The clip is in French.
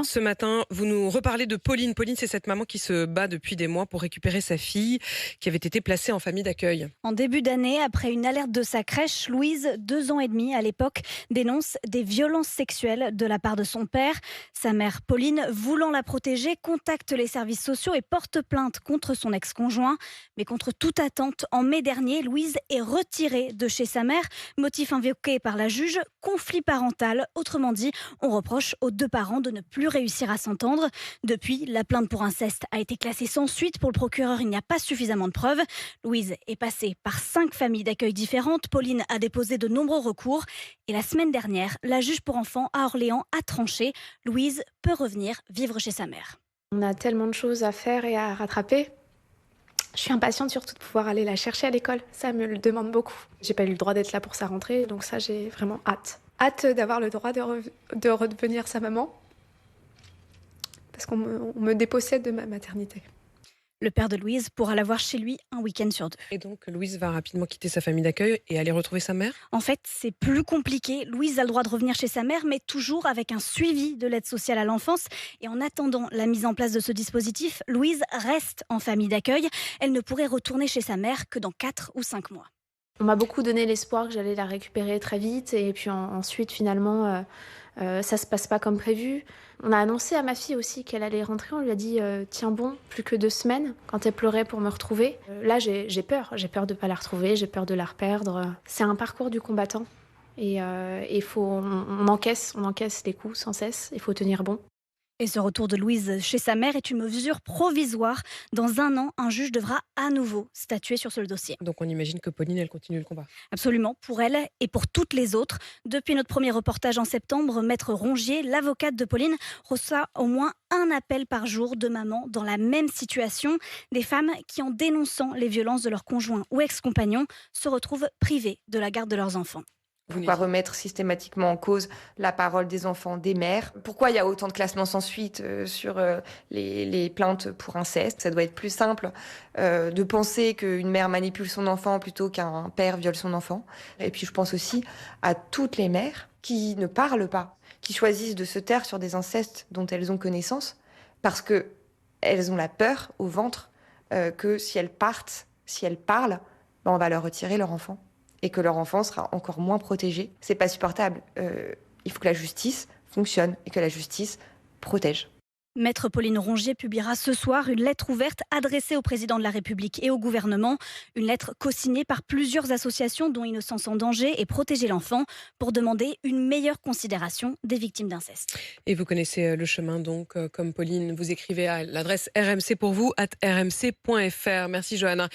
Ce matin, vous nous reparlez de Pauline. Pauline, c'est cette maman qui se bat depuis des mois pour récupérer sa fille qui avait été placée en famille d'accueil. En début d'année, après une alerte de sa crèche, Louise, 2 ans et demi à l'époque, dénonce des violences sexuelles de la part de son père. Sa mère, Pauline, voulant la protéger, contacte les services sociaux et porte plainte contre son ex-conjoint. Mais contre toute attente, en mai dernier, Louise est retirée de chez sa mère. Motif invoqué par la juge, conflit parental. Autrement dit, on reproche aux deux parents de ne plus réussir à s'entendre. Depuis, la plainte pour inceste a été classée sans suite. Pour le procureur, il n'y a pas suffisamment de preuves. Louise est passée par 5 familles d'accueil différentes. Pauline a déposé de nombreux recours. Et la semaine dernière, la juge pour enfants à Orléans a tranché. Louise peut revenir vivre chez sa mère. On a tellement de choses à faire et à rattraper. Je suis impatiente surtout de pouvoir aller la chercher à l'école. Ça me le demande beaucoup. J'ai pas eu le droit d'être là pour sa rentrée, donc ça j'ai vraiment hâte. Hâte d'avoir le droit de redevenir sa maman. Parce on me dépossède de ma maternité. Le père de Louise pourra la voir chez lui un week-end sur 2. Et donc, Louise va rapidement quitter sa famille d'accueil et aller retrouver sa mère. En fait, c'est plus compliqué. Louise a le droit de revenir chez sa mère, mais toujours avec un suivi de l'aide sociale à l'enfance. Et en attendant la mise en place de ce dispositif, Louise reste en famille d'accueil. Elle ne pourrait retourner chez sa mère que dans 4 ou 5 mois. On m'a beaucoup donné l'espoir que j'allais la récupérer très vite et puis ensuite finalement ça se passe pas comme prévu. On a annoncé à ma fille aussi qu'elle allait rentrer, on lui a dit tiens bon, plus que 2 semaines quand elle pleurait pour me retrouver. Là j'ai peur de pas la retrouver, j'ai peur de la reperdre. C'est un parcours du combattant et on encaisse les coups sans cesse, il faut tenir bon. Et ce retour de Louise chez sa mère est une mesure provisoire. Dans 1 an, un juge devra à nouveau statuer sur ce dossier. Donc, on imagine que Pauline, elle continue le combat. Absolument, pour elle et pour toutes les autres. Depuis notre premier reportage en septembre, Maître Rongier, l'avocate de Pauline, reçoit au moins un appel par jour de mamans dans la même situation. Des femmes qui, en dénonçant les violences de leur conjoint ou ex-compagnon, se retrouvent privées de la garde de leurs enfants. Pourquoi remettre systématiquement en cause la parole des enfants, des mères? Pourquoi il y a autant de classements sans suite sur les plaintes pour inceste? Ça doit être plus simple de penser qu'une mère manipule son enfant plutôt qu'un père viole son enfant. Et puis je pense aussi à toutes les mères qui ne parlent pas, qui choisissent de se taire sur des incestes dont elles ont connaissance parce qu'elles ont la peur au ventre que si elles partent, si elles parlent, ben on va leur retirer leur enfant. Et que leur enfant sera encore moins protégé. C'est pas supportable. Il faut que la justice fonctionne et que la justice protège. Maître Pauline Rongier publiera ce soir une lettre ouverte adressée au président de la République et au gouvernement. Une lettre co-signée par plusieurs associations dont Innocence en danger et Protéger l'enfant pour demander une meilleure considération des victimes d'inceste. Et vous connaissez le chemin donc, comme Pauline, vous écrivez à l'adresse rmc pour vous @rmc.fr. Merci Johanna.